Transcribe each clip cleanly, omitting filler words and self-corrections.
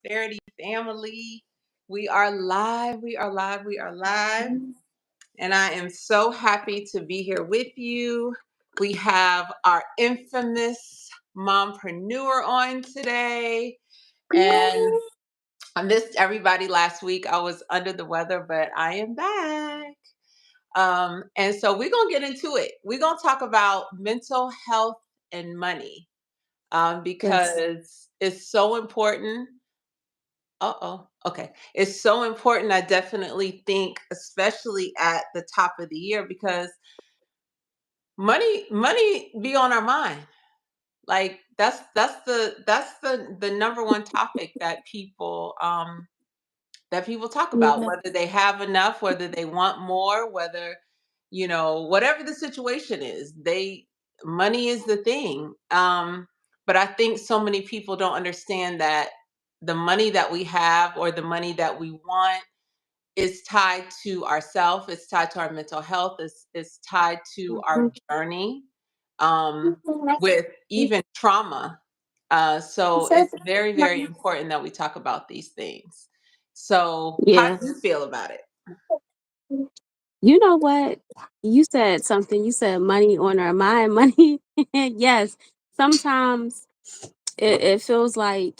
Prosperity family. We are live. We are live. We are live. And I am so happy to be here with you. We have our infamous mompreneur on today. And I missed everybody last week. I was under the weather, but I am back. And so we're going to get into it. We're going to talk about mental health and money Yes. because it's so important. Uh-oh. Okay. It's so important. I definitely think, especially at the top of the year, because money be on our mind. Like that's the number one topic that people talk about, Yeah. whether they have enough, whether they want more, whether whatever the situation is, they money is the thing. But I think so many people don't understand that the money that we have or the money that we want is tied to ourself, it's tied to our mental health, it's tied to our Mhm. journey with even trauma. So it's very, very important that we talk about these things. So how Yeah. do you feel about it? You know what? You said something. You said money on our mind. Money. Yes. Sometimes it feels like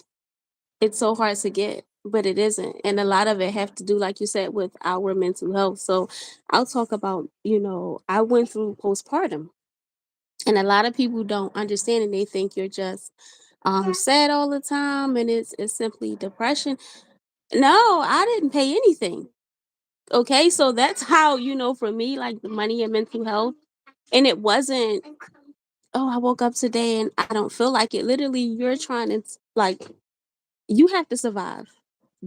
it's so hard to get, but it isn't. And a lot of it have to do, like you said, with our mental health. So I'll talk about, I went through postpartum. And a lot of people don't understand and they think you're just sad all the time and it's simply depression. No, I didn't pay anything. Okay, so that's how, for me, like the money and mental health. And it wasn't, oh, I woke up today and I don't feel like it. Literally, you're trying to, like, you have to survive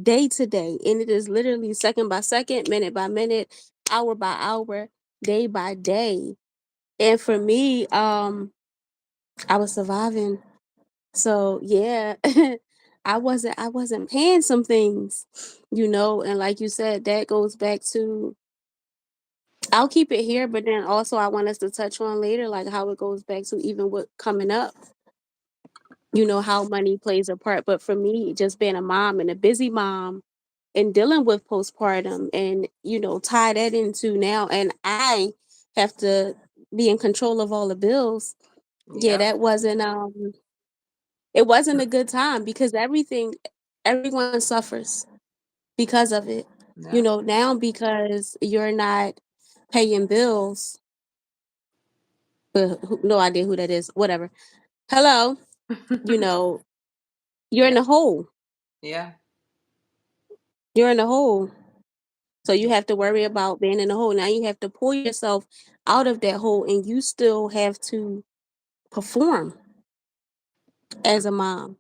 day to day. And it is literally second by second, minute by minute, hour by hour, day by day. And for me, I was surviving. So yeah, I wasn't paying some things, and like you said, that goes back to I'll keep it here, but then also I want us to touch on later, like how it goes back to even what coming up, how money plays a part. But for me, just being a mom and a busy mom and dealing with postpartum and, tie that into now, and I have to be in control of all the bills. Yeah, Yep. it wasn't a good time because everyone suffers because of it. Yep. Now because you're not paying bills, but no idea who that is. Whatever. Hello, you know, you're in Yeah. the hole. Yeah. You're in the hole. So you Yeah. have to worry about being in the hole. Now you have to pull yourself out of that hole and you still have to perform as a mom.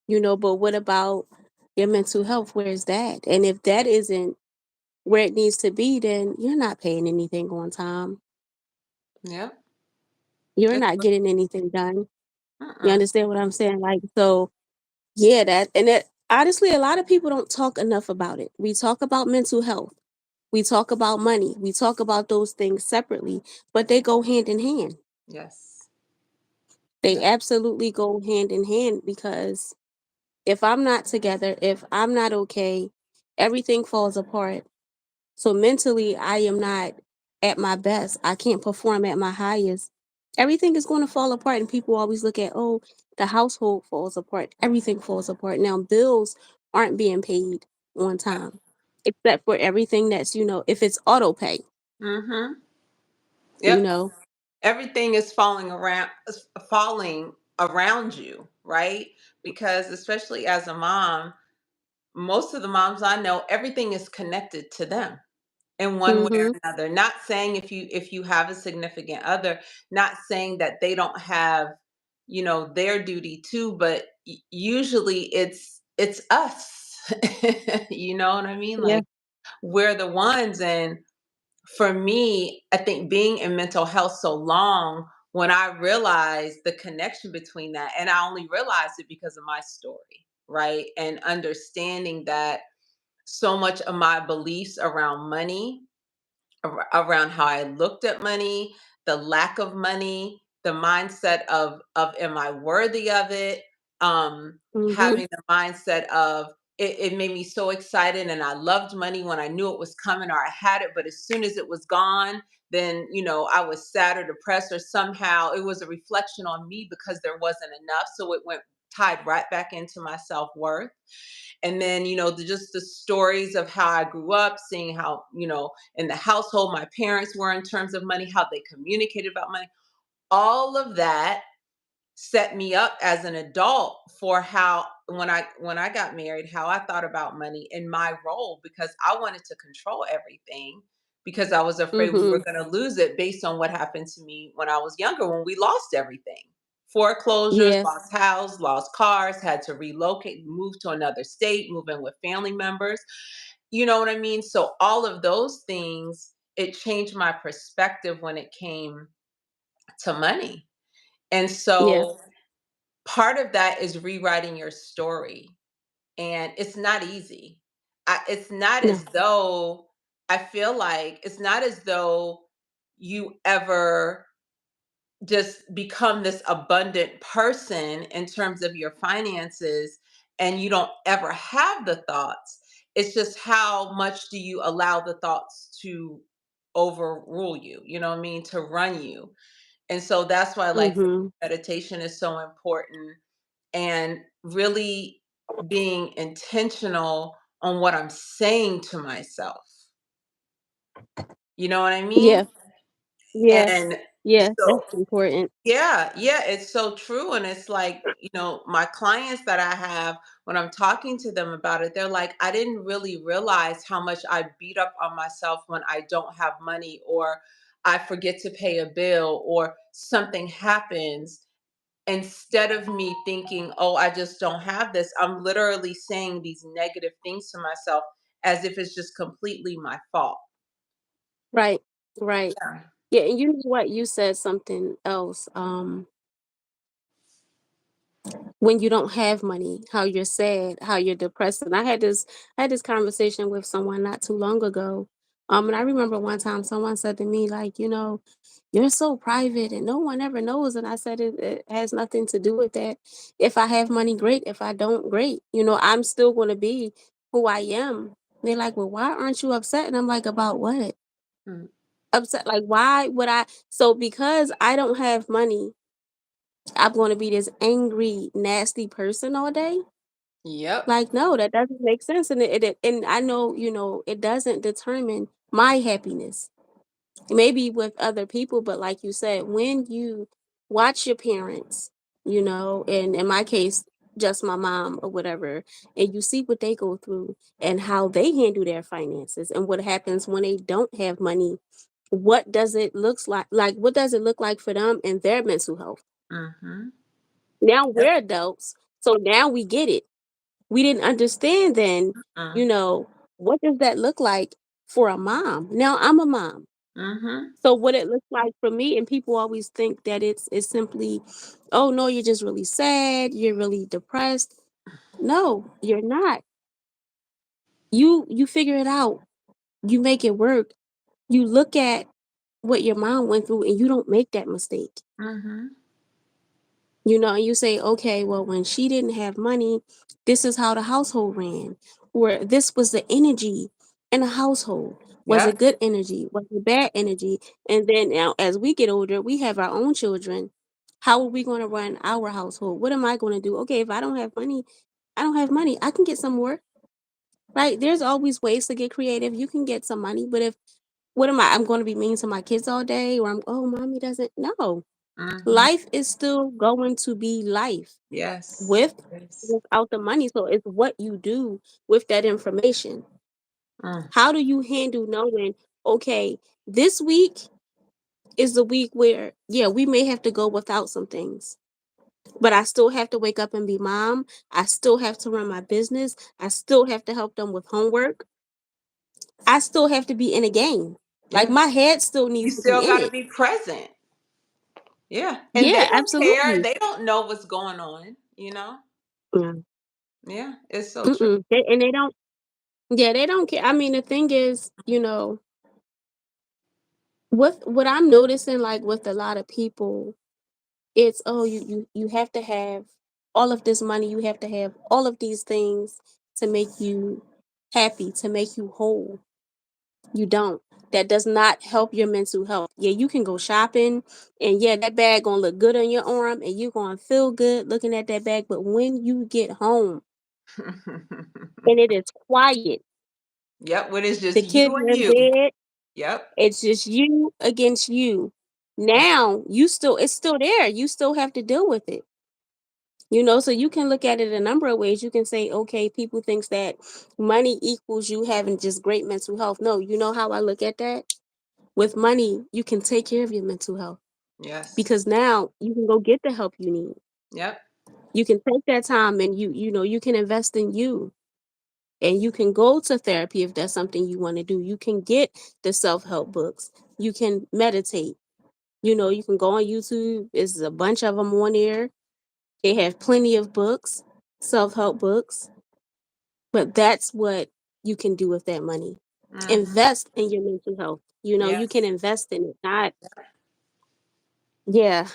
But what about your mental health? Where's that? And if that isn't where it needs to be, then you're not paying anything on time. Yep. You're It's, not getting anything done. You uh-uh. understand what I'm saying? Like, so yeah, that honestly, a lot of people don't talk enough about it. We talk about mental health. We talk about money. We talk about those things separately, but they go hand in hand. Yes. They Yep. absolutely go hand in hand because if I'm not together, if I'm not okay, everything falls apart. So mentally, I am not at my best. I can't perform at my highest. Everything is going to fall apart. And people always look at, oh, the household falls apart. Everything falls apart. Now, bills aren't being paid on Yep. time, except for everything that's, if it's auto pay, Mm-hmm. you Yep. know. Everything is falling around you, right? Because especially as a mom, most of the moms I know, everything is connected to them in one way or Mm-hmm. another. Not saying if you have a significant other, not saying that they don't have, their duty too, but usually it's us. You know what I mean? Yeah. Like we're the ones. And for me, I think being in mental health so long, when I realized the connection between that, and I only realized it because of my story, right? And understanding that so much of my beliefs around money, around how I looked at money, the lack of money, the mindset of am I worthy of it? Mm-hmm. Having the mindset of it made me so excited, and I loved money when I knew it was coming or I had it. But as soon as it was gone, then I was sad or depressed, or somehow it was a reflection on me because there wasn't enough. So it went tied right back into my self-worth. And then just the stories of how I grew up, seeing how in the household my parents were in terms of money, how they communicated about money, all of that set me up as an adult for how when I got married, how I thought about money in my role, because I wanted to control everything, because I was afraid we were Mhm. going to lose it based on what happened to me when I was younger, when we lost everything. Foreclosures, Yeah. lost house, lost cars, had to relocate, move to another state, move in with family members. You know what I mean? So all of those things, it changed my perspective when it came to money. And Yeah. so part of that is rewriting your story, and it's not easy. It's not No. as though I feel like it's not as though you ever just become this abundant person in terms of your finances and you don't ever have the thoughts. It's just how much do you allow the thoughts to overrule you, you know what I mean, to run you. And so that's why, like, for Mhm. me, meditation is so important, and really being intentional on what I'm saying to myself. You know what I mean? Yeah. Yeah. And Yeah. so, That's important. yeah, yeah, it's so true. And it's like, my clients that I have, when I'm talking to them about it, they're like, I didn't really realize how much I beat up on myself when I don't have money, or I forget to pay a bill, or something happens. Instead of me thinking, oh, I just don't have this, I'm literally saying these negative things to myself as if it's just completely my fault. Right. Right. Yeah. Yeah, and you know what? You said something else. When you don't have money, how you're sad, how you're depressed. And I had this conversation with someone not too long ago. And I remember one time someone said to me, like, you're so private and no one ever knows. And I said it has nothing to do with that. If I have money, great. If I don't, great. I'm still gonna be who I am. They're like, well, why aren't you upset? And I'm like, about what? Mm. Upset, like, why would I? So because I don't have money, I'm gonna be this angry, nasty person all day? Yep. Like, no, that doesn't make sense, and and I know, it doesn't determine my happiness. Maybe with other people, but like you said, when you watch your parents, and in my case, just my mom or whatever, and you see what they go through and how they handle their finances and what happens when they don't have money, what does it looks like what does it look like for them and their mental health? Hmm. Now Yep. we're adults, so now we get it. We didn't understand then, Mm. you know, what does that look like for a mom? Now I'm a mom. Hmm. So what it looks like for me, and people always think that it's simply, oh no, you're just really sad, you're really depressed. No, you're not. You figure it out. You make it work. You look at what your mom went through and you don't make that mistake. Hmm. And you say, okay, well, when she didn't have money, this is how the household ran, or this was the energy in the household. Was Yep. it good energy? Was it bad energy? And then now, as we get older, we have our own children. How are we going to run our household? What am I going to do? Okay, if I don't have money, I don't have money. I can get some more, right? There's always ways to get creative. You can get some money, but if what am I? I'm going to be mean to my kids all day, or oh, mommy doesn't. No, Hmm. life is still going to be life Yes. with Yes. without the money. So it's what you do with that information. Mm. How do you handle knowing, okay, this week is the week where, yeah, we may have to go without some things, but I still have to wake up and be mom. I still have to run my business. I still have to help them with homework. I still have to be in a game. Like Yeah. my head still You needs to still be in got to it. be present. Yeah. And they Yeah, don't care. absolutely. They don't know what's going on, Yeah. Yeah, it's so true. Mm-mm. And they don't. Yeah, they don't care. I mean, the thing is, what I'm noticing, like with a lot of people, it's, oh, you have to have all of this money, you have to have all of these things. to make you happy, to make you whole. You don't. That does not help your mental health. Yeah, you can go shopping and yeah, that bag gonna look good on your arm and you gonna feel good looking at that bag. But when you get home and it is quiet, Yep, when it's the just you kids and are in you. bed, Yep. it's just you against you. Now you still it's still there. You still have to deal with it. So you can look at it a number of ways. You can say, okay, people thinks that money equals you having just great mental health. No, you know how I look at that? With money, you can take care of your mental health Yes. because now you can go get the help you need. Yep. You can take that time and you can invest in you and you can go to therapy if that's something you want to do. You can get the self-help books. You can meditate. You can go on YouTube. There's a bunch of them on there. They have plenty of books, self-help books, but that's what you can do with that money. Hmm. Invest in your mental health. You can Yes. invest in it. Not, yeah.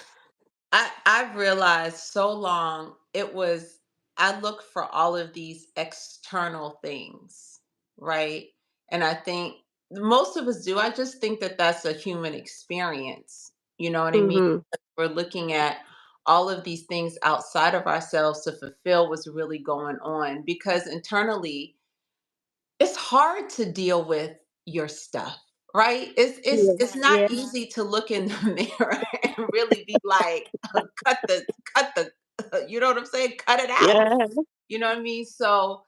I've realized so long it was I look for all of these external things, right? And I think most of us do. I just think that that's a human experience. You know what I mean? Mhm. We're looking at all of these things outside of ourselves to fulfill what's really going on because internally it's hard to deal with your stuff, right? It's Yeah. it's not Yeah. easy to look in the mirror and really be like, cut the you know what I'm saying? Cut it out. Yeah. You know what I mean? So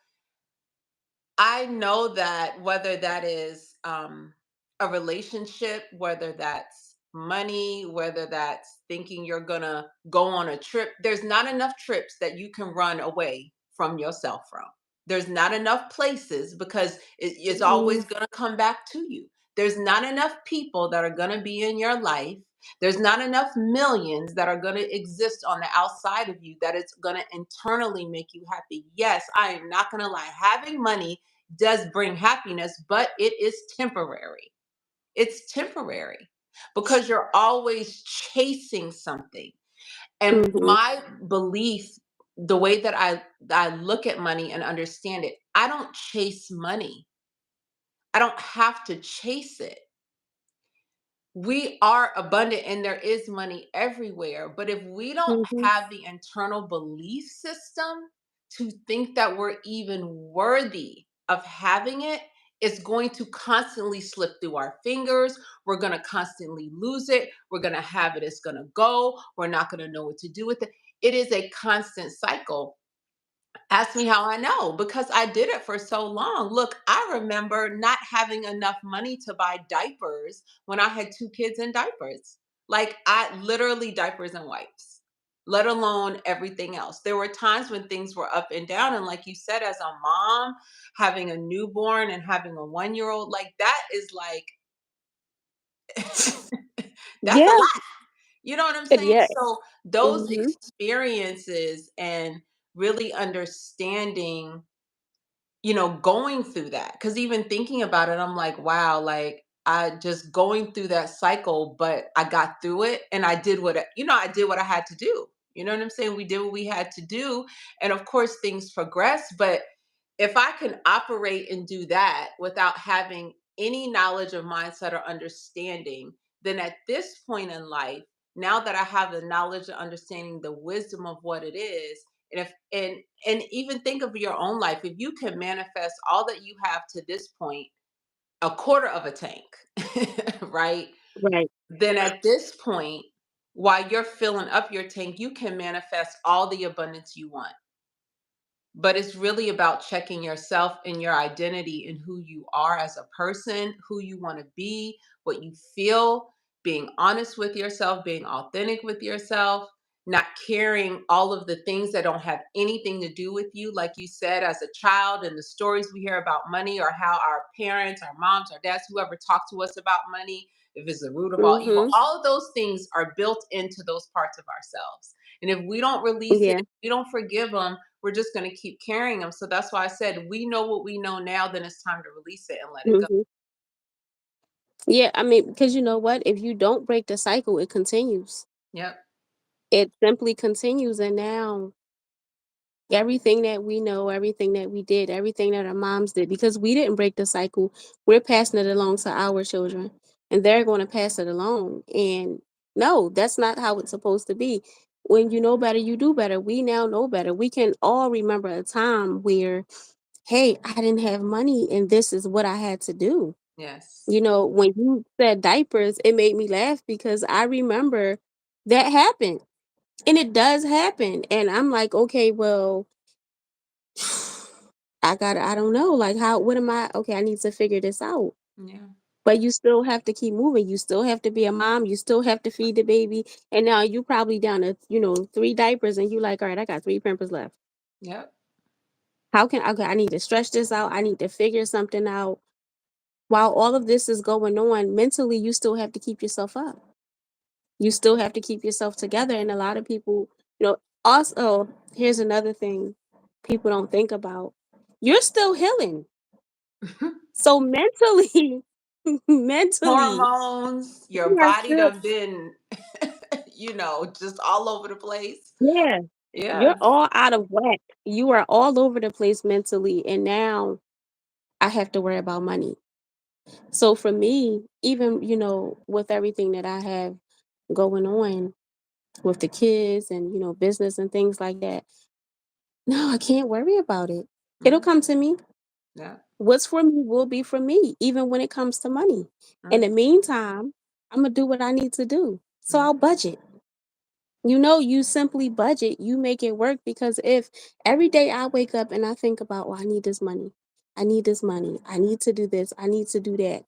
I know that whether that is a relationship, whether that's money, whether that's thinking you're gonna go on a trip, there's not enough trips that you can run away from yourself from. There's not enough places because it's Mhm. always gonna come back to you. There's not enough people that are gonna be in your life. There's not enough millions that are going to exist on the outside of you that it's going to internally make you happy. Yes, I am not going to lie. Having money does bring happiness, but it is temporary. It's temporary because you're always chasing something. And Mhm. my belief, the way that I look at money and understand it, I don't chase money. I don't have to chase it. We are abundant and there is money everywhere. But if we don't Mhm. have the internal belief system to think that we're even worthy of having it, it's going to constantly slip through our fingers. We're going to constantly lose it. We're going to have it. It's going to go. We're not going to know what to do with it. It is a constant cycle. Ask me how I know because I did it for so long. Look, I remember not having enough money to buy diapers when I had two kids in diapers. Like, I literally diapers and wipes, let alone everything else. There were times when things were up and down. And, like you said, as a mom, having a newborn and having a 1 year old, like, that is like, that's a Yeah. lot. You know what I'm saying? Yeah. So, those Mhm. experiences and really understanding going through that. Because even thinking about it, I'm like, wow, like I just going through that cycle, but I got through it and I did I did what I had to do. You know what I'm saying? We did what we had to do. And of course, things progress. But if I can operate and do that without having any knowledge of mindset or understanding, then at this point in life, now that I have the knowledge and understanding the wisdom of what it is, and even think of your own life. If you can manifest all that you have to this point, a quarter of a tank, right? Right. Then at this point, while you're filling up your tank, you can manifest all the abundance you want. But it's really about checking yourself and your identity and who you are as a person, who you want to be, what you feel, being honest with yourself, being authentic with yourself, not carrying all of the things that don't have anything to do with you. Like you said, as a child, and the stories we hear about money, or how our parents, our moms, our dads, whoever talked to us about money, if it's the root of all evil, Mhm. all of those things are built into those parts of ourselves. And if we don't release it, Yeah. if we don't forgive them, we're just going to keep carrying them. So that's why I said, we know what we know now, then it's time to release it and let it go. Mhm. Yeah, I mean, because you know what? If you don't break the cycle, it continues. Yep. It simply continues, and now Everything that we know, everything that we did, everything that our moms did, because we didn't break the cycle, we're passing it along to our children, and they're going to pass it along. And no, that's not how it's supposed to be. When you know better, you do better. We now know better. We can all remember a time where, hey, I didn't have money and this is what I had to do. Yes. You know, when you said diapers, it made me laugh because I remember that happened. And it does happen. And I'm like, okay, well, I don't know, like, how what am I okay, I need to figure this out. Yeah. But you still have to keep moving. You still have to be a mom. You still have to feed the baby. And now you probably down to, 3 diapers and you like, all right, I got 3 Pampers left. Yep. How can okay, I need to stretch this out. I need to figure something out. While all of this is going on, mentally you still have to keep yourself up. You still have to keep yourself together. And a lot of people, also, here's another thing people don't think about. You're still healing. So mentally, mentally, Hormones, your you are body still done been, just all over the place. yeah, you're Yeah. all out of whack. You are all over the place mentally, and now I have to worry about money. So for me, even, with everything that I have going on with the kids and, business and things like that, no, I can't worry about it. It'll Yeah. come to me. Yeah. What's for me will be for me, even when it comes to money. In Mm, the meantime, I'm gonna do what I need to do. So yeah. I'll budget. You simply budget, you make it work because if every day I wake up and I think about, oh, I need this money, I need this money, I need to do this, I need to do that,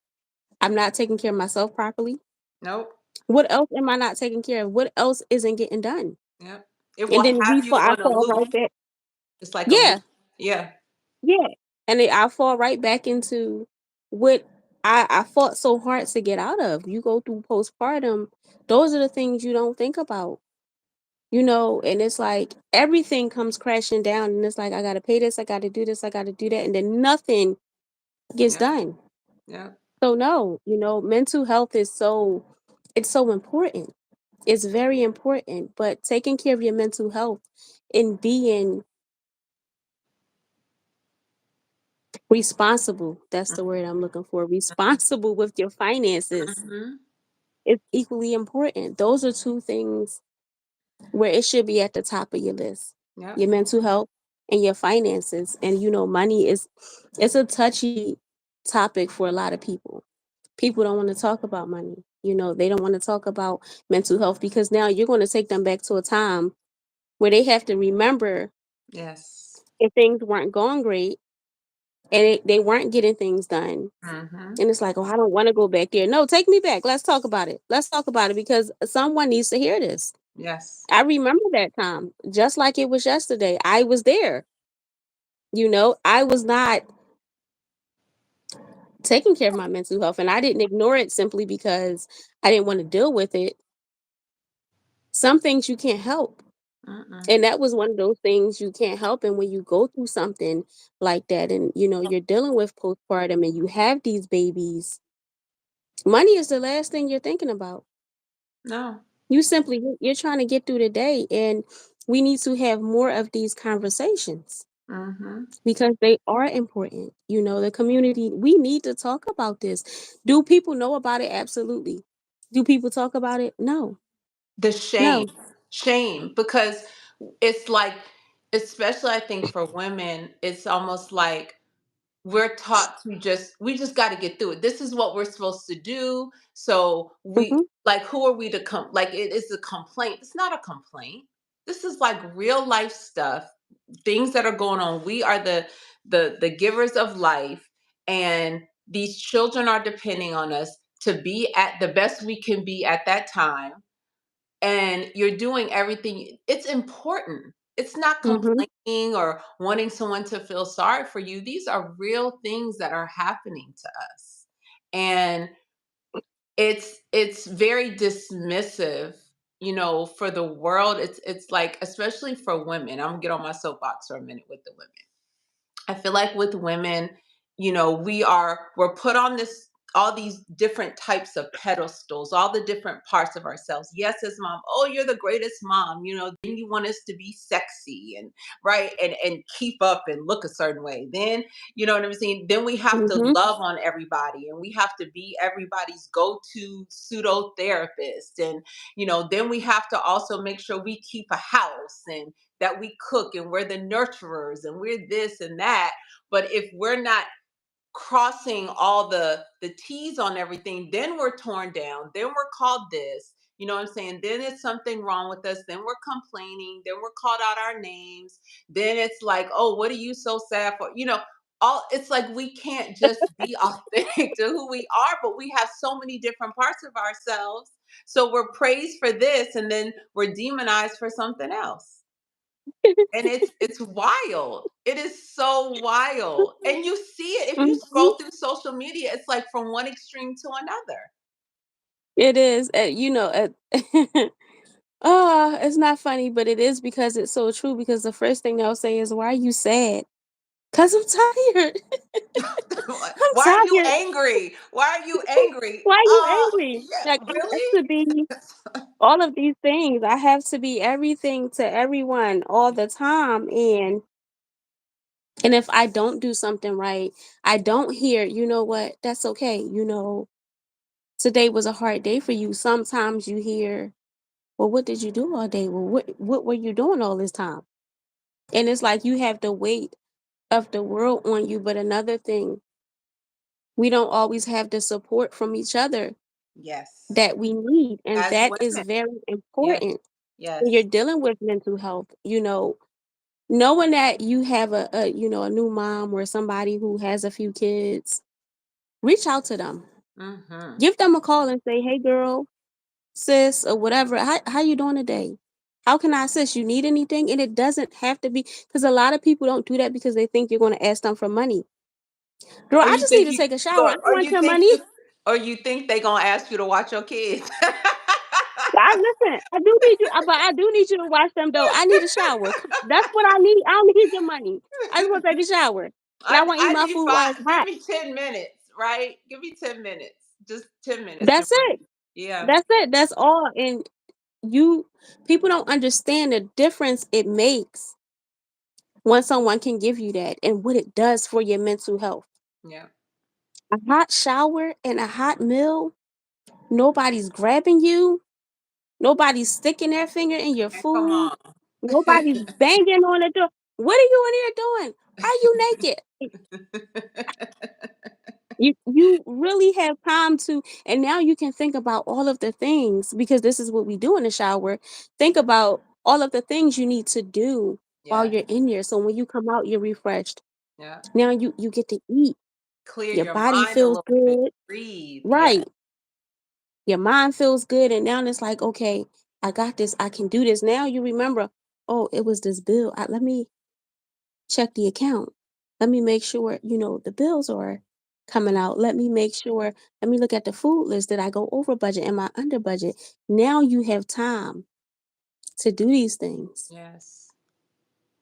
I'm not taking care of myself properly. Nope. What else am I not taking care of? What else isn't getting done? Yep. It will And then have you I on a fall loop. right back. It's like a loop. Yeah, Yeah. yeah. And then I fall right back into what I fought so hard to get out of. You go through postpartum, those are the things you don't think about. And it's like everything comes crashing down, and it's like, I gotta pay this, I gotta do this, I gotta do that, and then nothing gets Yeah. done. Yeah. So no, mental health is it's so important. It's very important, but taking care of your mental health and being responsible, that's the word I'm looking for, responsible with your finances Mm-hmm. is equally important. Those are two things where it should be at the top of your list. Yep. Your mental health and your finances. And money is it's a touchy topic for a lot of people. People don't want to talk about money. They don't want to talk about mental health because now you're going to take them back to a time where they have to remember Yes. if things weren't going great and they weren't getting things done. Mm-hmm. And it's like, oh, I don't want to go back there. No, take me back. Let's talk about it. Let's talk about it because someone needs to hear this. Yes. I remember that time just like it was yesterday. I was there. I was not taking care of my mental health and I didn't ignore it simply because I didn't want to deal with it. Some things you can't help. Mm-mm. And that was one of those things you can't help. And when you go through something like that and, you're dealing with postpartum and you have these babies, money is the last thing you're thinking about. No. You're trying to get through the day. And we need to have more of these conversations Mm-hmm. because they are important. The community, we need to talk about this. Do people know about it? Absolutely. Do people talk about it? No. The shame. No. Shame. Because it's like, especially I think for women, it's almost like we're taught to we just got to get through it. This is what we're supposed to do. So we Mhm. like who are we to come like it is a complaint. It's not a complaint. This is like real life stuff, things that are going on. We are the givers of life, and these children are depending on us to be at the best we can be at that time, and you're doing everything. It's important. It's not Mhm. complaining or wanting someone to feel sorry for you. These are real things that are happening to us. And it's very dismissive, for the world. It's like, especially for women. I'm gonna get on my soapbox for a minute with the women. I feel like with women, we're put on this all these different types of pedestals, all the different parts of ourselves. Yes, as mom, oh, you're the greatest mom. Then you want us to be sexy and right and keep up and look a certain way. Then you know what I'm saying. Then we have to Mhm. love on everybody, and we have to be everybody's go-to pseudo therapist, and then we have to also make sure we keep a house and that we cook and we're the nurturers and we're this and that. But if we're not crossing all the T's on everything, then we're torn down, then we're called this. You know what I'm saying? Then it's something wrong with us. Then we're complaining. Then we're called out our names. Then it's like, oh, what are you so sad for? All it's like we can't just be authentic to who we are, but we have so many different parts of ourselves. So we're praised for this, and then we're demonized for something else. And it's wild. It is so wild. And you see it if you Mhm. scroll through social media, it's like from one extreme to another. It is, it's not funny, but it is because it's so true, because the first thing they'll say is, "Why are you sad?" "'Cause I'm tired. I'm Why are you tired." angry? Why are you angry? "Why are you angry?" Yeah, Like, I have really? to be all of these things. I have to be everything to everyone all the time, and if I don't do something right, I don't hear, "You know what? That's okay. Today was a hard day for you." Sometimes you hear, "Well, what did you do all day? Well, what were you doing all this time?" And it's like you have the weight of the world on you. But another thing, we don't always have the support from each other Yes. that we need, and As that is women. very Yes. important when you're Yes. dealing with mental health. Knowing that you have a new mom or somebody who has a few kids, reach out to them. Mm-hmm. Give them a call and say, "Hey, girl, sis, or whatever. How you doing today? How can I assist? You need anything?" And it doesn't have to be, because a lot of people don't do that because they think you're going to ask them for money. Girl, Or I you just need think to you take a shower. I or, don't or want you your think money. you or you think they gonna ask you to watch your kids. I listen. I do need you, but I do need you to watch them though. I need a shower. That's what I need. I don't need your money. I just want to take a shower, and I want to eat I my need food while it's five. Give hot. me 10 minutes, right? Give me 10 minutes. Just 10 minutes to That's it. breathe. Yeah. That's it. That's all. And you people don't understand the difference it makes when someone can give you that and what it does for your mental health. Yeah. A hot shower and a hot meal, nobody's grabbing you, nobody's sticking their finger in your And come food, on. nobody's banging on the door. "What are you in here doing? Are you naked?" You really have time to, and now you can think about all of the things, because this is what we do in the shower. Think about all of the things you need to do while Yeah. you're in there. So when you come out, you're refreshed. Yeah. Now you get to eat. Clear Your your body mind a feels little bit. good. Breathe. Yeah. Right. Your mind feels good, and now it's like, "Okay, I got this. I can do this." Now you remember, "Oh, it was this bill. Let me check the account. Let me make sure, the bills are coming out. Let me look at the food list. Did I go over budget? Am I under budget?" Now you have time to do these things, Yes.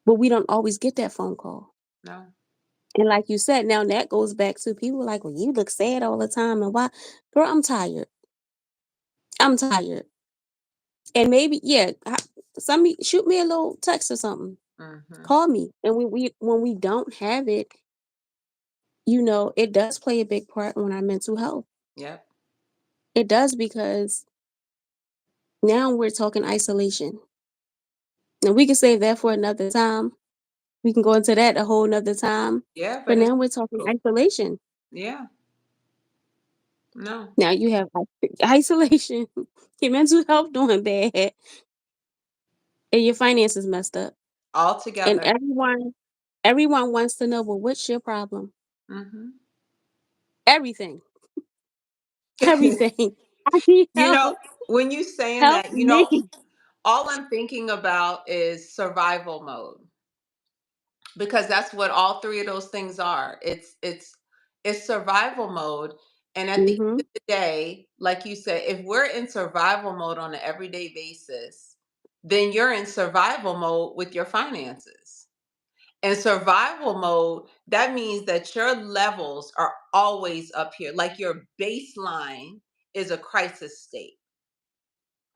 but we don't always get that phone call. No. And like you said, now that goes back to people like, "Well, you look sad all the time, and why?" Girl, I'm tired. I'm tired. And maybe, yeah, shoot me a little text or something. Mm-hmm. Call me. And when we don't have it, it does play a big part on our mental health. Yep. It does, because now we're talking isolation. And we can save that for another time. We can go into that a whole nother time. Yeah, But but it's now we're talking true. isolation. Yeah. No. Now you have isolation, your mental health doing bad, and your finances messed up. All And together. everyone wants to know, well, what's your problem? Mm-hmm. Everything. Everything. I need You know, help. when you saying Help that, me. all I'm thinking about is survival mode, because that's what all three of those things are. It's survival mode. And at the end Mhm. of the day, like you said, if we're in survival mode on an everyday basis, then you're in survival mode with your finances. In survival mode, that means that your levels are always up here. Like your baseline is a crisis state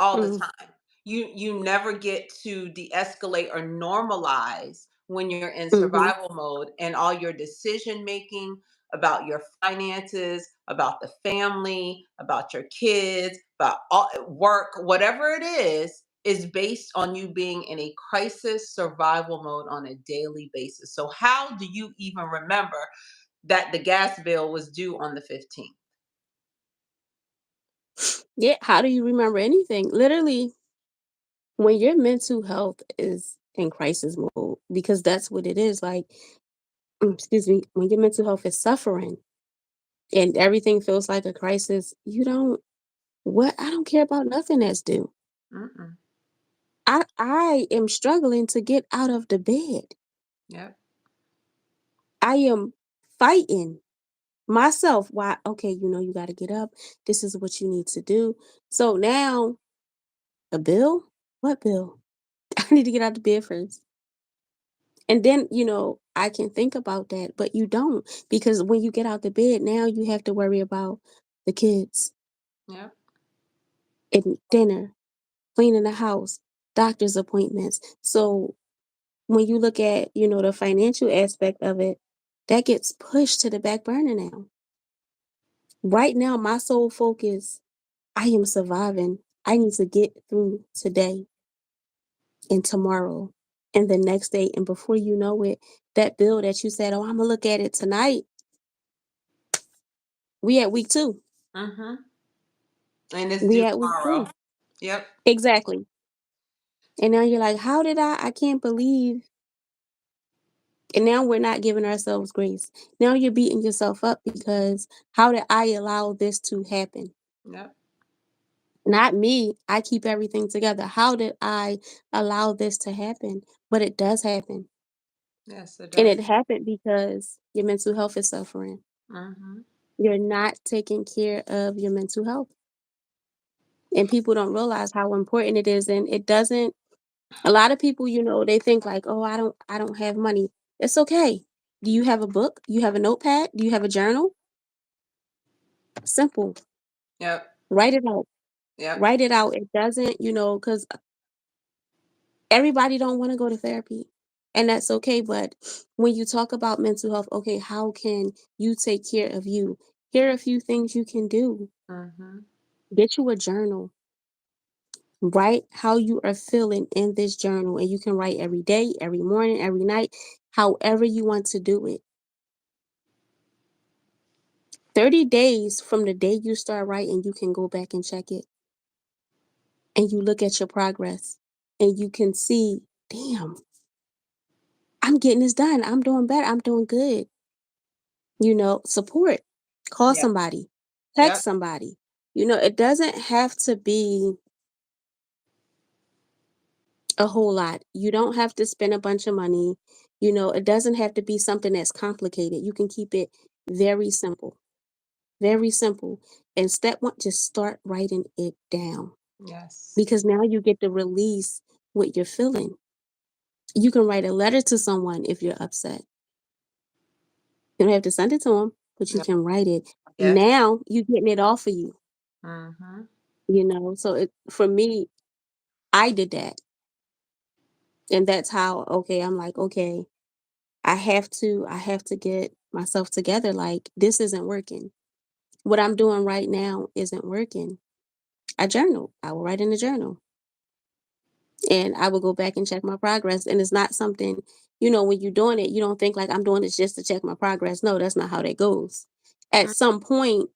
all the Mm, time. You never get to de-escalate or normalize when you're in mhm. survival mode, and all your decision making about your finances, about the family, about your kids, about all, work, whatever it is based on you being in a crisis survival mode on a daily basis. So how do you even remember that the gas bill was due on the 15th? Yeah, how do you remember anything? Literally, when your mental health is in crisis mode, because that's what it is, like, excuse me, when your mental health is suffering and everything feels like a crisis, you don't I don't care about nothing that's due. Mm-mm. I am struggling to get out of the bed. Yep. I am fighting myself. Why? Okay, you got to get up. This is what you need to do. So now, a bill? What bill? I need to get out the bed first. And then, I can think about that, but you don't, because when you get out the bed, now you have to worry about the kids Yep. and dinner, cleaning the house, doctor's appointments. So when you look at, the financial aspect of it, that gets pushed to the back burner now. Right now, my sole focus, I am surviving. I need to get through today and tomorrow and the next day. And before you know it, that bill that you said, oh, I'm going to look at it tonight, we at week 2. Mm-hmm. And it's We due at week tomorrow. 2. Yep. Exactly. And now you're like, how did I can't believe. And now we're not giving ourselves grace. Now you're beating yourself up because how did I allow this to happen? Yep. Not me. I keep everything together. How did I allow this to happen? But it does happen. Yes, it And does. it happened because your mental health is suffering. Mm-hmm. You're not taking care of your mental health. And people don't realize how important it is. And it doesn't, a lot of people, they think like, oh, I don't have money. It's okay. Do you have a book? Do you have a notepad? Do you have a journal? Simple. Yep. Write it out. Yep. Write it out. It doesn't, because everybody don't want to go to therapy. And that's okay. But when you talk about mental health, okay, how can you take care of you? Here are a few things you can do. Mm-hmm. Get you a journal. Write how you are feeling in this journal. And you can write every day, every morning, every night, however you want to do it. 30 days from the day you start writing, you can go back and check it. And you look at your progress. And you can see, damn, I'm getting this done. I'm doing better. I'm doing good. Support. Call Yep. somebody. Yep. Text somebody. It doesn't have to be a whole lot. You don't have to spend a bunch of money. It doesn't have to be something that's complicated. You can keep it very simple. Very simple. And step 1, just start writing it down, Yes. because now you get to release what you're feeling. You can write a letter to someone if you're upset. You don't have to send it to them, but you Yep. can write it. Yes. Now you're getting it off of you. Mm-hmm. So for me, I did that. And that's how, okay, I'm like, okay, I have to get myself together. Like, this isn't working. What I'm doing right now isn't working. I journal. I will write in the journal and I will go back and check my progress. And it's not something, when you're doing it, you don't think like I'm doing this just to check my progress. No, that's not how that goes. At some point,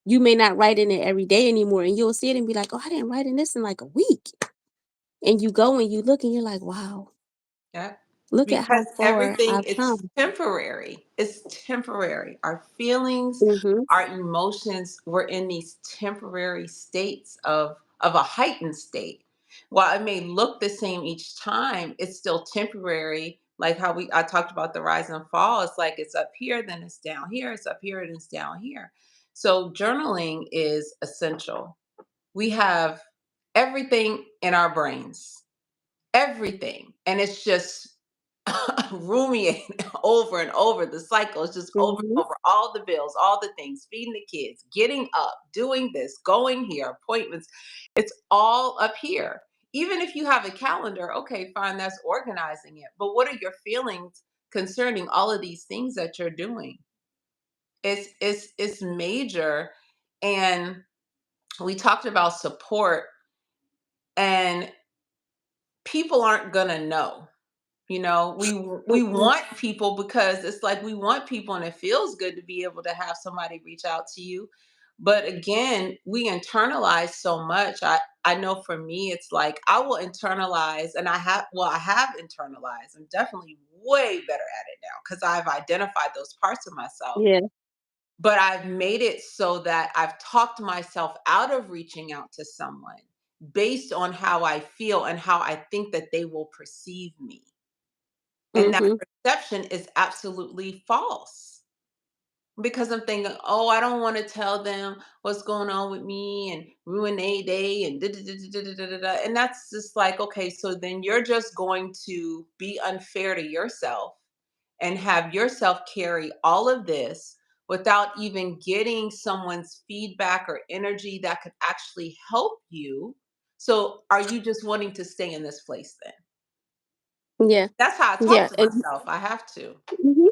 you may not write in it every day anymore, and you'll see it and be like, oh, I didn't write in this in like a week. And you go and you look and you're like, wow, Yeah. look at Because how far everything I've is come. temporary. It's temporary. Our feelings, Mhm. our emotions, we're in these temporary states of a heightened state. While it may look the same each time, it's still temporary. Like how I talked about the rise and fall. It's like it's up here, then it's down here, it's up here, and it's down here. So journaling is essential. We have everything in our brains, everything. And it's just rumiating over and over. The cycle is just over Mhm. and over. All the bills, all the things, feeding the kids, getting up, doing this, going here, appointments. It's all up here. Even if you have a calendar, okay, fine, that's organizing it. But what are your feelings concerning all of these things that you're doing? It's major. And we talked about support, and people aren't gonna know. We Mm-mm. want people because it's like we want people, and it feels good to be able to have somebody reach out to you. But again, we internalize so much. I know for me, it's like I will internalize, and I have internalized. I'm definitely way better at it now because I've identified those parts of myself. Yeah. But I've made it so that I've talked myself out of reaching out to someone based on how I feel and how I think that they will perceive me. And that Mhm. perception is absolutely false because I'm thinking, oh, I don't want to tell them what's going on with me and ruin a day and da, da, da, da, da, da, da, da. And that's just like, okay, so then you're just going to be unfair to yourself and have yourself carry all of this without even getting someone's feedback or energy that could actually help you. So are you just wanting to stay in this place then? Yeah. That's how I talk Yeah. to And myself. I have to. mhm.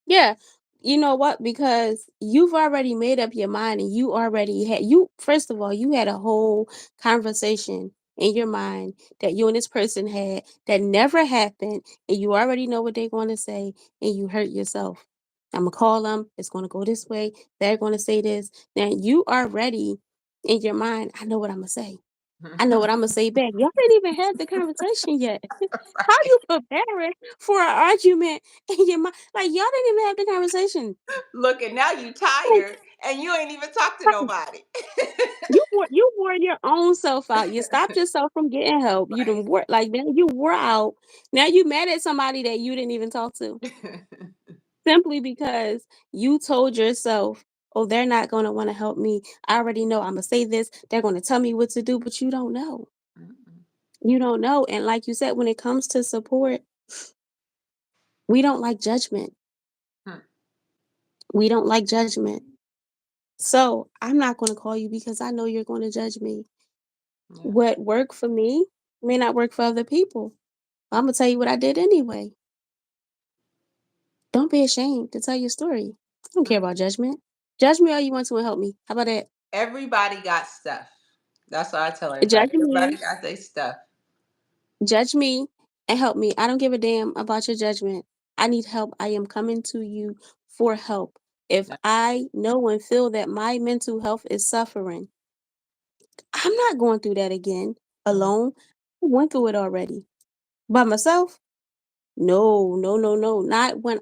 Yeah. You know what? Because you've already made up your mind and you already had you first of all, you had a whole conversation in your mind that you and this person had that never happened, and you already know what they're going to say, and you hurt yourself. I'm gonna call them. It's gonna go this way. They're gonna say this. Now you already in your mind. I know what I'm gonna say. I know what I'm gonna say back. Y'all didn't even have the conversation yet. How Right. you preparing for an argument in your mind? Like y'all didn't even have the conversation. Look, and now you Like, tired and you ain't even talked to right. nobody. You wore your own self out. You stopped yourself from getting help. You didn't work like now you wore out. Now you mad at somebody that you didn't even talk to Right. simply because you told yourself, "Oh, they're not gonna want to help me. I already know I'm gonna say this. They're gonna tell me what to do," but you don't know. Mm-mm. You don't know. And like you said, when it comes to support, we don't like judgment. Hmm. We don't like judgment. So I'm not going to call you because I know you're going to judge me. Yeah. What worked for me may not work for other people. I'm going to tell you what I did anyway. Don't be ashamed to tell your story. I don't Mm. care about judgment. Judge me all you want to and help me. How about that? Everybody got stuff. That's what I tell everybody. Judge Everybody me, got their stuff. judge me, and help me. I don't give a damn about your judgment. I need help. I am coming to you for help. If Yeah. I know and feel that my mental health is suffering, I'm not going through that again Mm. alone. I went through it already. By myself? No, no, no, no. Not when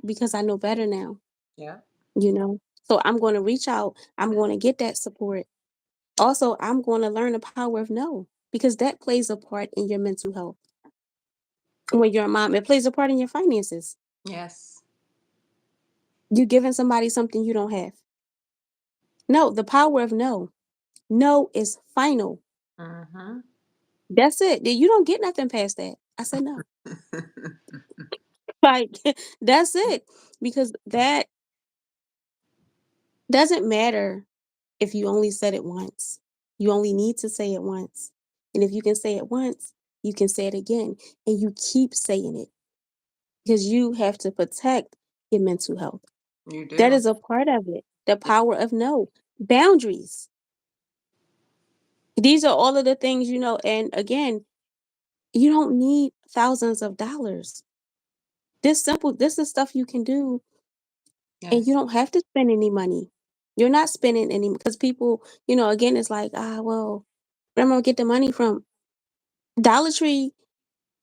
because I know better now, Yeah. you know. So I'm going to reach out. I'm going to get that support. Also, I'm going to learn the power of no because that plays a part in your mental health. When you're a mom, it plays a part in your finances. Yes. You giving somebody something you don't have. No, the power of no. No is final. Mm-hmm. That's it. You don't get nothing past that. I said no. Like that's it. Because that doesn't matter if you only said it once. You only need to say it once. And if you can say it once, you can say it again. And you keep saying it because you have to protect your mental health. You That do. is a part of it. The power of no. Boundaries. These are all of the things, and again, you don't need thousands of dollars. This is stuff you can do and you Yes. don't have to spend any money. You're not spending any because people, again, it's like, well, where am I gonna get the money from? Dollar Tree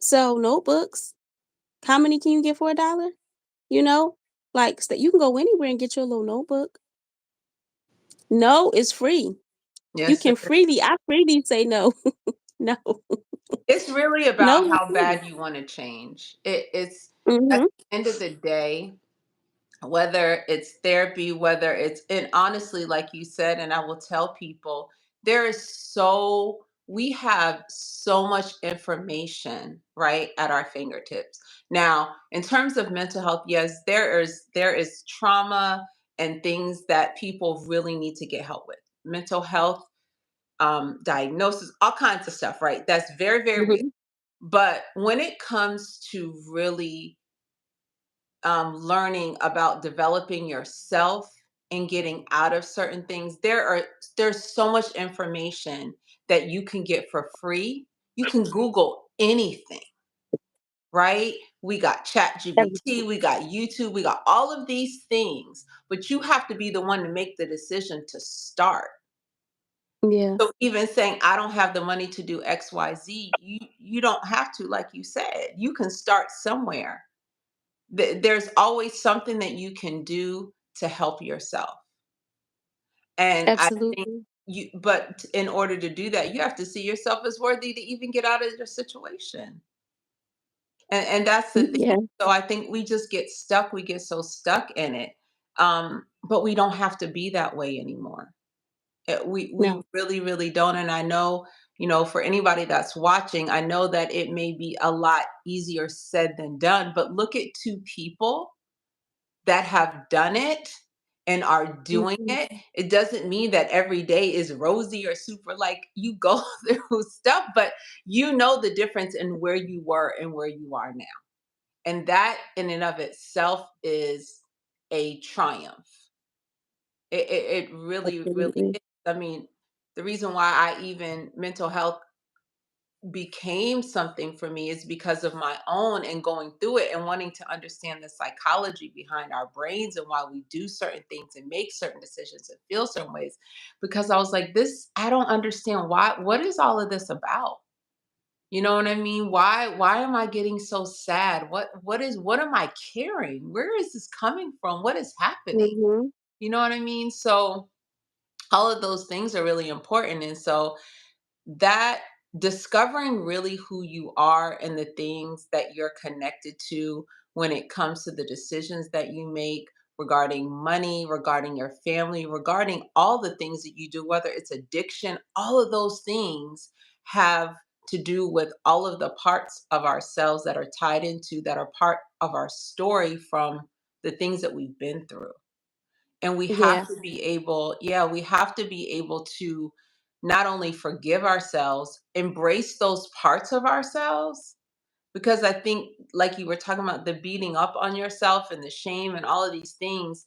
sell notebooks. How many can you get for $1? You know, like you can go anywhere and get your little notebook. No, it's free. You Yes. can freely, I freely say no. No, It's really no, about it's how free. bad you want to change. It's at Hmm. the end of the day, whether it's therapy, whether it's, and honestly, like you said, and I will tell people, there is so we have so much information right at our fingertips. Now, in terms of mental health, yes, there is trauma and things that people really need to get help with. Mental health, diagnosis, all kinds of stuff, right? That's very, very real. Mhm. But when it comes to really learning about developing yourself and getting out of certain things, there's so much information that you can get for free. You can Google anything, right? We got Chat Everything. GBT, we got YouTube, we got all of these things, but you have to be the one to make the decision to start. Yeah, So even saying I don't have the money to do XYZ, you don't have to, like you said. You can start somewhere. There's always something that you can do to help yourself. And I think absolutely. but in order to do that, you have to see yourself as worthy to even get out of your situation. And that's the thing. Yeah, So I think we just get stuck. We get so stuck in it. But we don't have to be that way anymore. We no. really, really don't. And I know, for anybody that's watching, I know that it may be a lot easier said than done. But look at two people that have done it and are doing Mhm. it. It doesn't mean that every day is rosy or super, like, you go through stuff, but you know the difference in where you were and where you are now. And that in and of itself is a triumph. It really, really Absolutely. is. I mean, the reason why I even mental health became something for me is because of my own and going through it and wanting to understand the psychology behind our brains and why we do certain things and make certain decisions and feel certain ways. Because I was like, this, I don't understand what is all of this about? You know what I mean? Why am I getting so sad? What am I carrying? Where is this coming from? What is happening? Mhm. You know what I mean? So all of those things are really important. And so that discovering really who you are and the things that you're connected to when it comes to the decisions that you make regarding money, regarding your family, regarding all the things that you do, whether it's addiction, all of those things have to do with all of the parts of ourselves that are tied into, that are part of our story from the things that we've been through. And we Yeah, have to be able, yeah, we have to be able to not only forgive ourselves, embrace those parts of ourselves, because I think, like you were talking about, the beating up on yourself and the shame and all of these things,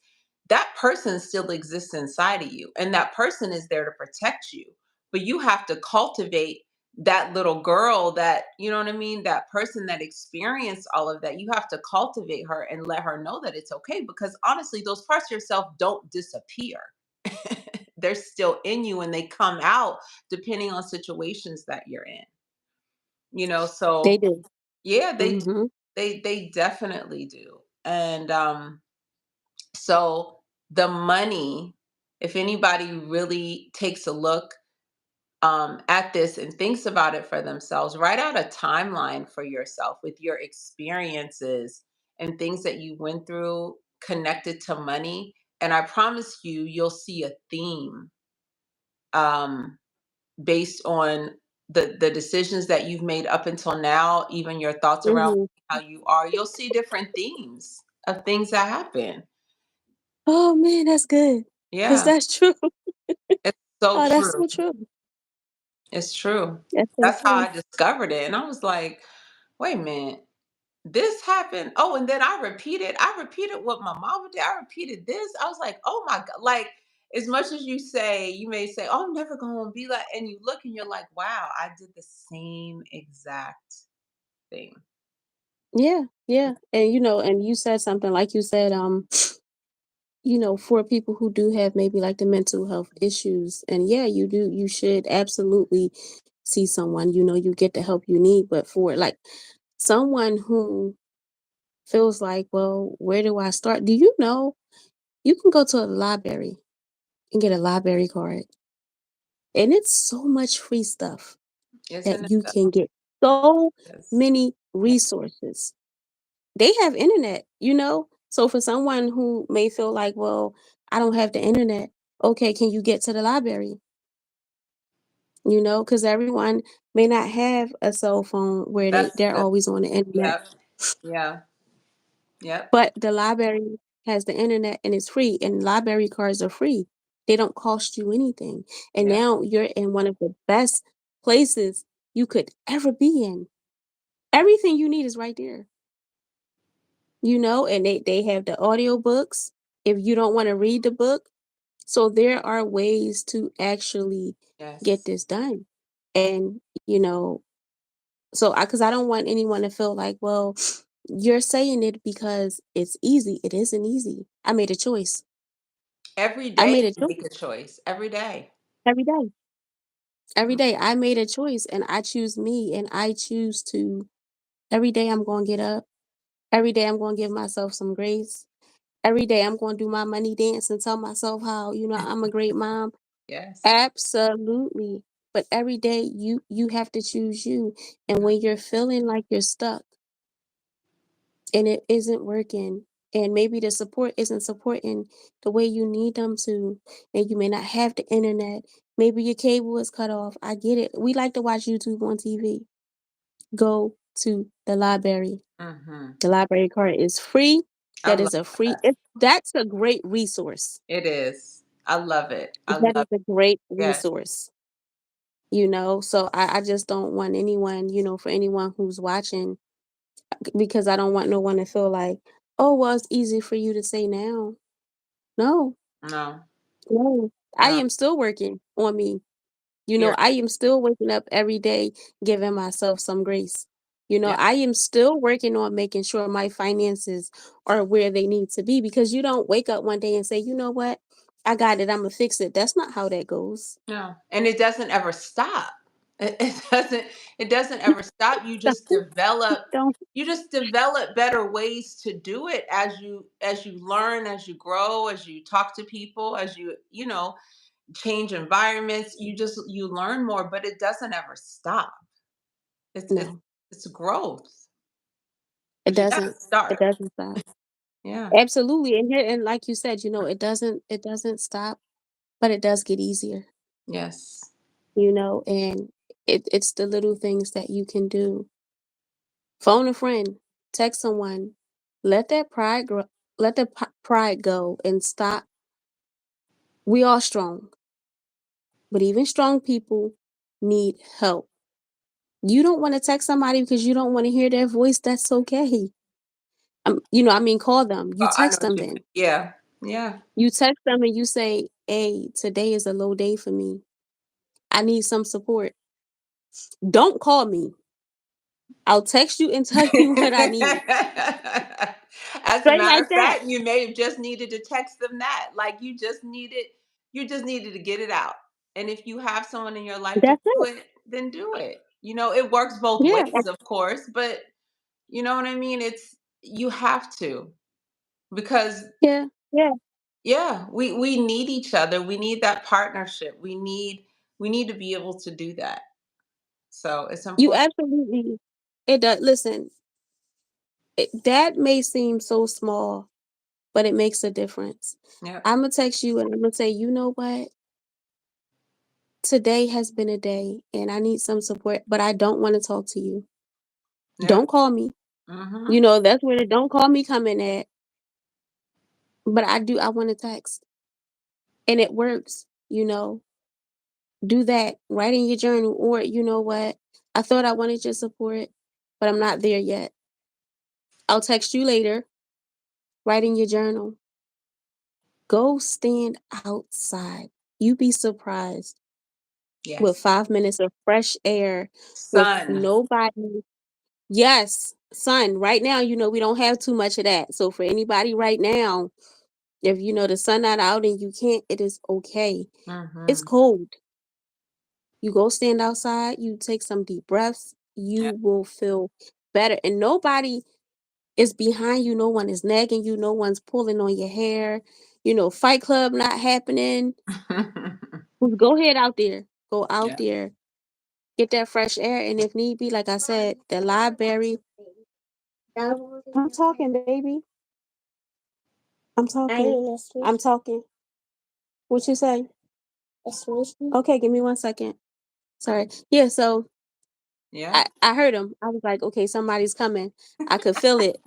that person still exists inside of you. And that person is there to protect you. But you have to cultivate that little girl, that, you know what I mean? That person that experienced all of that. You have to cultivate her and let her know that it's okay. Because honestly, those parts of yourself don't disappear. They're still in you and they come out depending on situations that you're in. they So do. yeah, Mhm. they definitely do. And so the money, if anybody really takes a look at this and thinks about it for themselves, write out a timeline for yourself with your experiences and things that you went through connected to money. And I promise you, you'll see a theme, um, based on the decisions that you've made up until now, even your thoughts around Mhm. how you are. You'll see different themes of things that happen. Oh, man, that's good. Cause Yeah, that's true. it's so Oh, that's true. so true. It's true. That's so That's how true. I discovered it. And I was like, wait a minute, this happened. Oh, and then I repeated what my mama did. I repeated this. I was like, oh my God. Like, as much as you may say, oh, I'm never gonna be like, and you look and you're like, wow, I did the same exact thing. Yeah, yeah, and, and you said something like you said, for people who do have maybe, like, the mental health issues, and yeah, you should absolutely see someone, you get the help you need, but for, like, someone who feels like, "Well, where do I start?" Do you know you can go to a library and get a library card, and it's so much free stuff Isn't that it you though? can get so Yes. many Yeah. resources. They have internet. So for someone who may feel like, "Well, I don't have the internet." Okay, can you get to the library? Because everyone may not have a cell phone where they're That's always on the internet. yep. Yeah. Yep. But the library has the internet and it's free, and library cards are free. They don't cost you anything. And Yep. now you're in one of the best places you could ever be in. Everything you need is right there. And they have the audio books if you don't want to read the book. So there are ways to actually get Yes. this done. And, so because I don't want anyone to feel like, well, you're saying it because it's easy. It isn't easy. I made a choice. Every I day made a you choice make a choice. Every day. every day. Every Mm. day I made a choice and I choose me and I choose to every day I'm going to get up. Every day I'm going to give myself some grace. Every day I'm going to do my money dance and tell myself how, I'm a great mom. Yes. Absolutely. But every day you have to choose you. And Mm. when you're feeling like you're stuck and it isn't working and maybe the support isn't supporting the way you need them to, and you may not have the internet, maybe your cable is cut off. I get it. We like to watch YouTube on TV. Go to the library. Mhm. The library card is free. I That love is a free that. that's a great resource. It is. I love it. I That is love a great yes. resource. So I just don't want anyone, for anyone who's watching, because I don't want no one to feel like, oh, well, it's easy for you to say now. No, No. no. I No. am still working on me. You're I am still waking up every day, giving myself some grace. yeah. I am still working on making sure my finances are where they need to be, because you don't wake up one day and say, you know what? I got it. I'm going to fix it. That's not how that goes. No. And it doesn't ever stop. It doesn't ever stop. Don't. You just develop better ways to do it as you learn, as you grow, as you talk to people, as change environments. You learn more, but it doesn't ever stop. It's it's No, it's growth, it but you got to doesn't. It start. doesn't stop. Yeah. Absolutely. And like you said, it doesn't stop, but it does get easier, Yes. and it's the little things that you can do. Phone a friend, text someone, let that pride go and stop. We are strong, but even strong people need help. You don't want to text somebody because you don't want to hear their voice. That's okay. Call them. You I know text what them you mean. then. Yeah. Yeah. You text them and you say, hey, today is a low day for me. I need some support. Don't call me. I'll text you and tell you what I need. As a Straight matter like of that. fact, you may have just needed to text them that. Like you just needed to get it out. And if you have someone in your life to That's do it. it, then do it. It works both Yeah. ways, of course, but you know what I mean? You have to, because Yeah. Yeah. yeah, we need each other. We need that partnership. We need to be able to do that. So it's You important. absolutely it does. Listen, that may seem so small, but it makes a difference. Yep. I'm gonna text you and I'm gonna say, you know what? Today has been a day and I need some support, but I don't want to talk to you. Yep. Don't call me. Mhm. That's where the don't call me coming at. But I want to text. And it works. Do that. Write in your journal, or you know what? I thought I wanted your support, but I'm not there yet. I'll text you later. Write in your journal. Go stand outside. You be surprised with Yes. 5 minutes of fresh air, with Sun. nobody. Yes, sun. Right now, we don't have too much of that. So for anybody right now, if the sun not out and you can't, it is okay. It's Mhm. cold. You go stand outside, you take some deep breaths, you will feel better. And nobody is behind you, no one is nagging you, no one's pulling on your hair. Fight club not happening. Just go ahead out there. Go out Yeah. there. Get that fresh air. And if need be, like I said, the library. I'm talking, baby. I'm talking. I'm talking. What you say? Okay, give me 1 second. Sorry. Yeah, so Yeah. I heard him. I was like, "Okay, somebody's coming." I could feel it,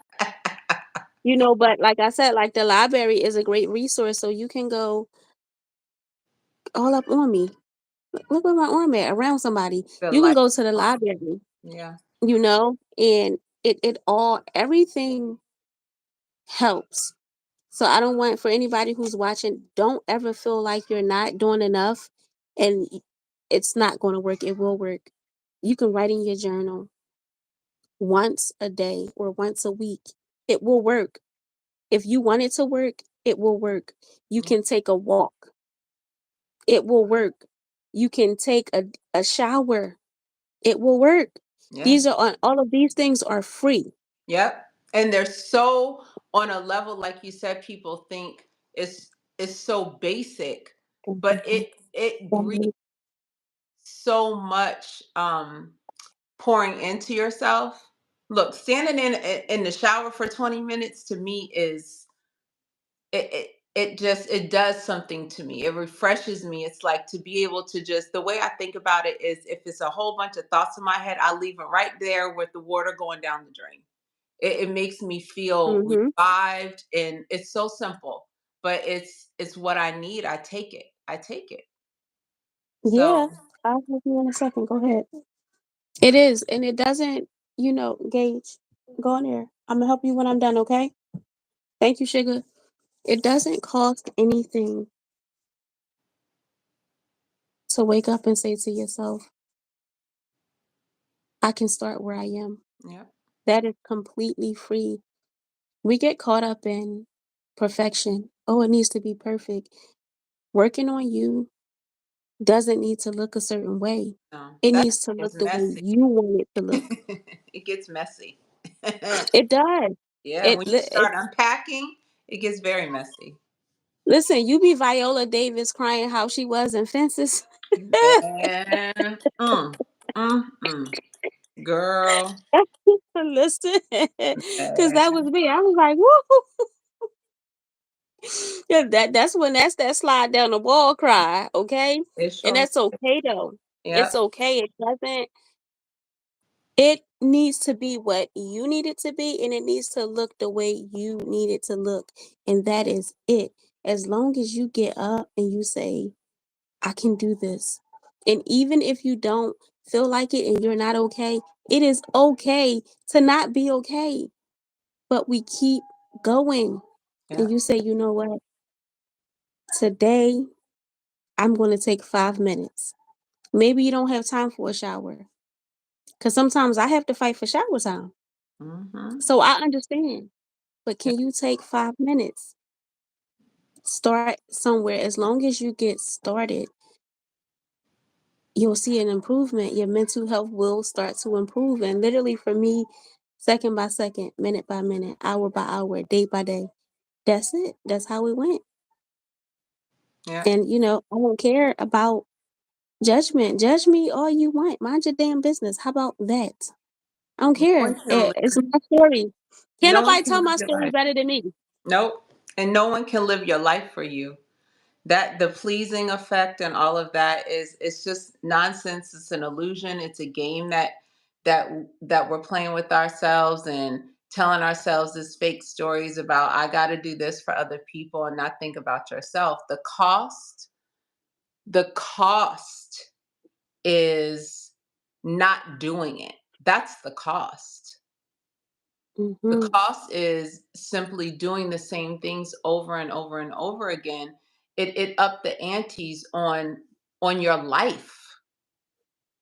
but like I said, like, the library is a great resource, so you can go all up on me. Look where my arm at, around somebody. The You can light. go to the library, Yeah. and it all everything helps. So I don't want for anybody who's watching, don't ever feel like you're not doing enough and it's not going to work. It will work. You can write in your journal once a day or once a week. It will work. If you want it to work, it will work. You Yeah. can take a walk. It will work. You can take a shower. It will work. Yeah. These are all of these things are free. Yep. And they're so on a level, like you said, people think it's so basic, but it breeds Mhm. so much pouring into yourself. Look, standing in the shower for 20 minutes to me is it just it does something to me. It refreshes me. It's like to be able to just the way I think about it is if it's a whole bunch of thoughts in my head, I leave it right there with the water going down the drain. It makes me feel Mhm. revived, and it's so simple, but it's what I need. I take it. I take it. Yeah. So I'll help you in a second. Go ahead. It is, and it doesn't, Gage, go in there. I'm gonna help you when I'm done, okay? Thank you, sugar. It doesn't cost anything to wake up and say to yourself, I can start where I am. yeah, That is completely free. We get caught up in perfection. Oh, it needs to be perfect. Working on you doesn't need to look a certain way. no, It that needs to is look the way messy. you want it to look. It gets messy. It does. Yeah, It, when you li- it start unpacking, it gets very messy. Listen, you be Viola Davis crying how she was in Fences. Man, girl, Listen, because that was man, me. I was like, "Woo!" Yeah, that's that slide down the wall cry, okay? it And sure. that's okay though. It's Yep, okay. It needs to be what you need it to be, and it needs to look the way you need it to look. And that is it. As long as you get up and you say, I can do this. And even if you don't feel like it and you're not okay, it is okay to not be okay. But we keep going. And yep. you say, you know what? Today, I'm going to take 5 minutes. Maybe you don't have time for a shower. Because sometimes I have to fight for shower time. Mm-hmm. So I understand. But Yep, can you take 5 minutes? Start somewhere. As long as you get started, you'll see an improvement. Your mental health will start to improve. And literally for me, second by second, minute by minute, hour by hour, day by day. That's it. That's how it went. yep. And I don't care about judgment. Judge me all you want. Mind your damn business. How about that? I don't No care. one can It's live. my story. Can't No one nobody can tell live my your story life. better than me. Nope. And no one can live your life for you. That the pleasing effect and all of that is it's just nonsense. It's an illusion. It's a game that that we're playing with ourselves and telling ourselves these fake stories about I got to do this for other people and not think about yourself. The cost is not doing it. That's the cost. The Hmm. cost is simply doing the same things over and over and over again. It up the antes on your life,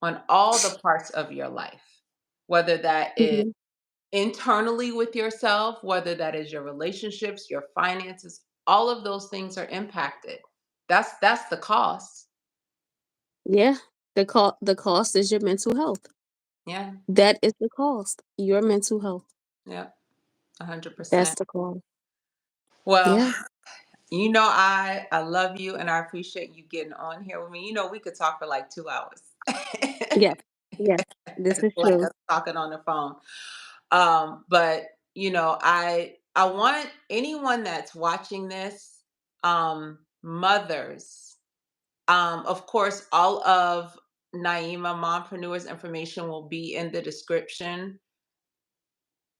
on all the parts of your life, whether that is Hmm. internally with yourself, whether that is your relationships, your finances, all of those things are impacted. That's the cost. Yeah. The cost is your mental health. Yeah, That is the cost. Your mental health. yeah, That's 100%. the cost. Well, Yeah. I love you and I appreciate you getting on here with me. We could talk for like 2 hours. Yes. Yes. This is Like true. us talking on the phone. But I want anyone that's watching this, mothers, of course, all of Naima Mompreneur's information will be in the description.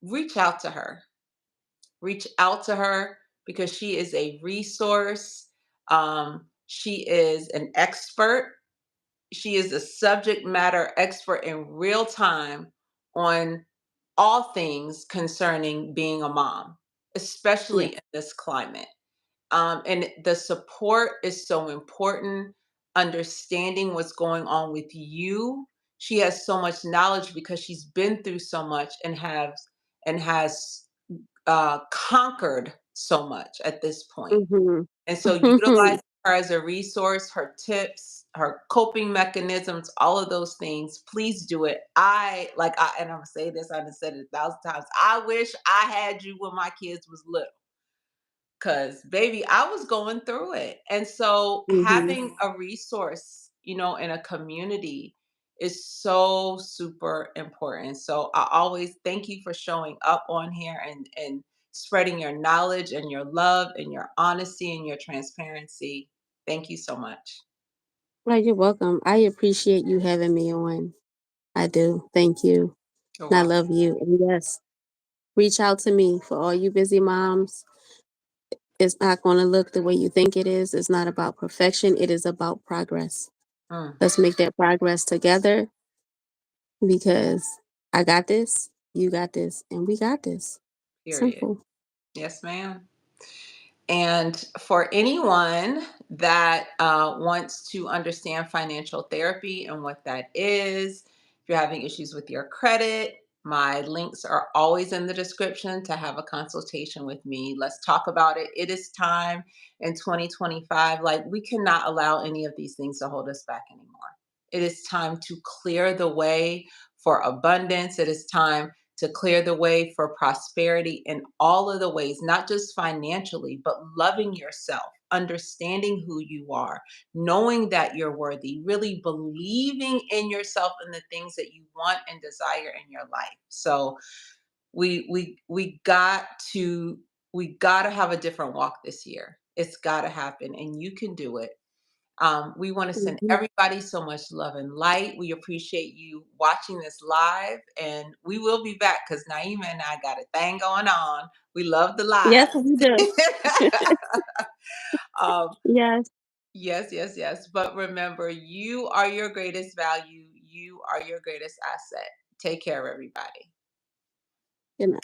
Reach out to her. Reach out to her because she is a resource. She is an expert. She is a subject matter expert in real time on all things concerning being a mom, especially Yes. in this climate. And the support is so important. Understanding what's going on with you. She has so much knowledge because she's been through so much and has conquered so much at this point. Mhm. And so utilize her as a resource, her tips, her coping mechanisms, all of those things. Please do it. And I'm gonna say this, I've said it 1,000 times. I wish I had you when my kids was little. Cause baby, I was going through it. And so Mhm. having a resource, in a community is so super important. So I always thank you for showing up on here and spreading your knowledge and your love and your honesty and your transparency. Thank you so much. Well, you're welcome. I appreciate you having me on. I do. Thank you. You're And I welcome. love you. And yes, reach out to me for all you busy moms. It's not going to look the way you think it is. It's not about perfection. It is about progress. Mm, Let's make that progress together because I got this, you got this, and we got this. period. Simple. Yes, ma'am. And for anyone that wants to understand financial therapy and what that is, if you're having issues with your credit, my links are always in the description to have a consultation with me. Let's talk about it. It is time in 2025. Like, we cannot allow any of these things to hold us back anymore. It is time to clear the way for abundance. It is time to clear the way for prosperity in all of the ways, not just financially, but loving yourself, understanding who you are, knowing that you're worthy, really believing in yourself and the things that you want and desire in your life. So we got to have a different walk this year. It's got to happen, and you can do it. We want to send Mhm. everybody so much love and light. We appreciate you watching this live, and we will be back because Naima and I got a thing going on. We love the Yes, live. we do. um, Yes. yes, yes, yes. But remember, you are your greatest value. You are your greatest asset. Take care of everybody. Good night.